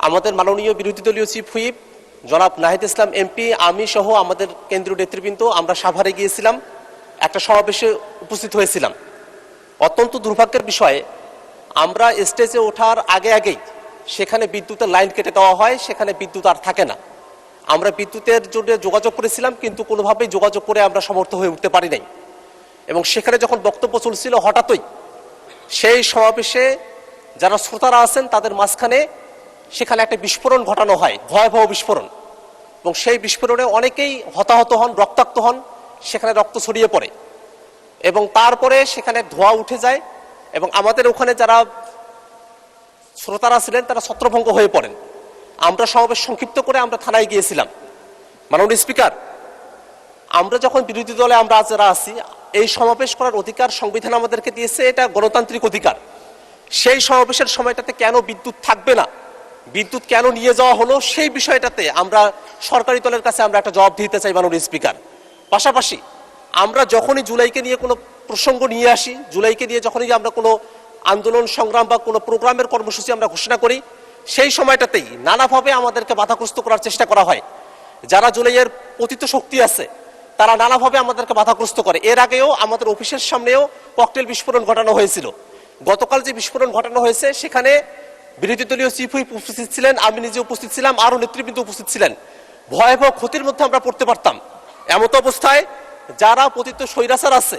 আমাদের মাননীয় বিরোধী দলীয় চিফ হুইপ জনাব নাহিদ ইসলাম এমপি, আমি সহ আমাদের কেন্দ্রীয় নেতৃবৃন্দ আমরা সাভারে গিয়েছিলাম, একটা সমাবেশে উপস্থিত হয়েছিলাম। অত্যন্ত দুর্ভাগ্যের বিষয়ে আমরা স্টেজে ওঠার আগেই সেখানে বিদ্যুতের লাইন কেটে দেওয়া হয়, সেখানে বিদ্যুৎ আর থাকে না। আমরা বিদ্যুতের জন্য যোগাযোগ করেছিলাম, কিন্তু কোনোভাবেই যোগাযোগ করে আমরা সমর্থ হয়ে উঠতে পারি নাই। এবং সেখানে যখন বক্তব্য চলছিল, হঠাৎই সেই সমাবেশে যারা শ্রোতারা আছেন তাদের মাঝখানে সেখানে একটা বিস্ফোরণ ঘটানো হয়, ভয়াবহ বিস্ফোরণ। এবং সেই বিস্ফোরণে অনেকেই হতাহত হন, রক্তাক্ত হন, সেখানে রক্ত ছড়িয়ে পড়ে এবং তারপরে সেখানে ধোঁয়া উঠে যায় এবং আমাদের ওখানে যারা শ্রোতারা ছিলেন তারা ছত্রভঙ্গ হয়ে পড়েন। আমরা সমাবেশ সংক্ষিপ্ত করে আমরা থানায় গিয়েছিলাম। মাননীয় স্পিকার, আমরা যখন বিরোধী দলে আমরা যারা আছি, এই সমাবেশ করার অধিকার সংবিধান আমাদেরকে দিয়েছে, এটা গণতান্ত্রিক অধিকার। সেই সমাবেশের সময়টাতে কেন বিদ্যুৎ থাকবে না, বিদ্যুৎ কেন নিয়ে যাওয়া হলো, সেই বিষয়টাতে আমরা সরকারি দলের কাছে আমরা একটা জবাব দিতে চাই মাননীয় স্পিকার। পাশাপাশি আমরা যখনই জুলাইকে নিয়ে কোনো প্রসঙ্গ নিয়ে আসি, জুলাইকে নিয়ে যখনই আমরা কোনো আন্দোলন সংগ্রাম বা কোনো প্রোগ্রামের কর্মসূচি আমরা ঘোষণা করি, সেই সময়টাতেই নানাভাবে আমাদেরকে বাধাগ্রস্ত করার চেষ্টা করা হয়। যারা জুলাইয়ের পতিত শক্তি আছে তারা নানাভাবে আমাদেরকে বাধাগ্রস্ত করে। এর আগেও আমাদের অফিসের সামনেও ককটেল বিস্ফোরণ ঘটানো হয়েছিল। গতকাল যে বিস্ফোরণ ঘটানো হয়েছে সেখানে বিরোধী দলীয় চিফ হুইপ উপস্থিত ছিলেন, আমি নিজে উপস্থিত ছিলাম, আরও নেতৃবৃন্দ উপস্থিত ছিলেন। ভয়াবহ ক্ষতির মধ্যে আমরা পড়তে পারতাম। এমত অবস্থায় যারা পতিত স্বৈরাচার আছে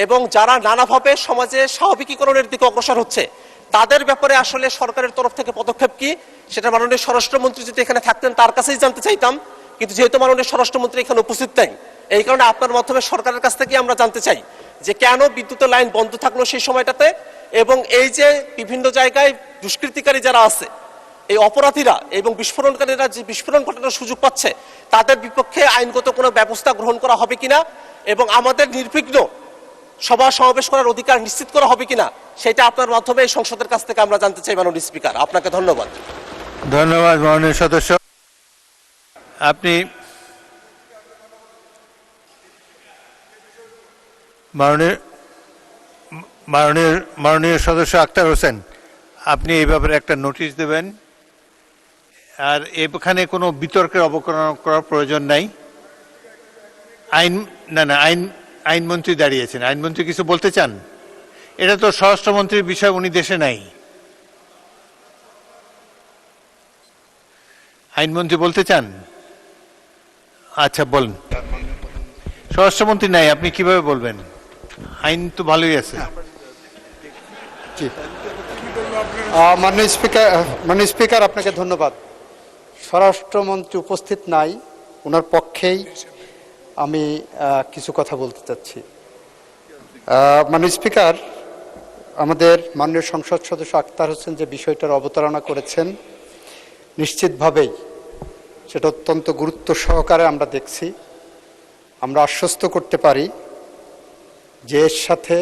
এবং যারা নানাভাবে সমাজে স্বাভাবিকীকরণের দিকে অগ্রসর হচ্ছে, তাদের ব্যাপারে আসলে সরকারের তরফ থেকে পদক্ষেপ কি, সেটা মাননীয় স্বরাষ্ট্রমন্ত্রী যদি এখানে থাকতেন তার কাছেই জানতে চাইতাম। কিন্তু যেহেতু মাননীয় স্বরাষ্ট্রমন্ত্রী এখানে উপস্থিত নেই, এই কারণে আপনার মাধ্যমে সরকারের কাছ থেকে আমরা জানতে চাই যে কেন বিদ্যুতের লাইন বন্ধ থাকলো সেই সময়টাতে, এবং এই যে বিভিন্ন জায়গায় দুষ্কৃতিকারী যারা আছে, এই অপরাধীরা এবং বিস্ফোরণকারীরা যে বিস্ফোরণ ঘটানোর সুযোগ পাচ্ছে, তাদের বিপক্ষে আইনগত কোনো ব্যবস্থা গ্রহণ করা হবে কিনা এবং আমাদের নির্বিঘ্ন সভা সমাবেশ করার অধিকার নিশ্চিত করা হবে কিনা, সেটা আপনার মাধ্যমে এই সংসদের কাছ থেকে আমরা জানতে চাই মাননীয় স্পিকার। আপনাকে ধন্যবাদ। ধন্যবাদ মাননীয় সদস্য। আপনি মাননীয় সদস্য আক্তার হোসেন, আপনি এই ব্যাপারে একটা নোটিশ দেবেন। আর এখানে কোনো বিতর্কের অবকলন করার প্রয়োজন নাই। আইনমন্ত্রী দাঁড়িয়েছেন, আইনমন্ত্রী কিছু বলতে চান? এটা তো স্বরাষ্ট্রমন্ত্রীর বিষয়, উনি দেশে নাই। আইনমন্ত্রী বলতে চান? আচ্ছা বলুন। স্বরাষ্ট্রমন্ত্রী নাই, আপনি কিভাবে বলবেন? আইন তো ভালোই আছে। মাননীয় স্পিকার, আপনাকে ধন্যবাদ। স্বরাষ্ট্রমন্ত্রী উপস্থিত নাই, ওনার পক্ষেই আমি কিছু কথা বলতে চাচ্ছি। মাননীয় স্পিকার, আমাদের মাননীয় সংসদ সদস্য আক্তার হোসেন যে বিষয়টার অবতারণা করেছেন, নিশ্চিতভাবেই সেটা অত্যন্ত গুরুত্ব সহকারে আমরা দেখছি। আমরা আশ্বস্ত করতে পারি যে এর সাথে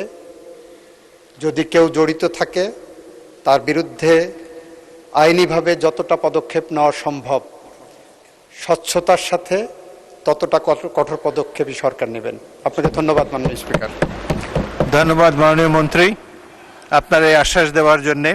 যদি কেউ জড়িত থাকে তার বিরুদ্ধে আইনিভাবে যতটা পদক্ষেপ নেওয়া সম্ভব, স্বচ্ছতার সাথে ততটা কঠোর পদক্ষেপই সরকার নেবেন। আপনাকে ধন্যবাদ মাননীয় স্পিকার। ধন্যবাদ মাননীয় মন্ত্রী আপনার এই আশ্বাস দেওয়ার জন্যে।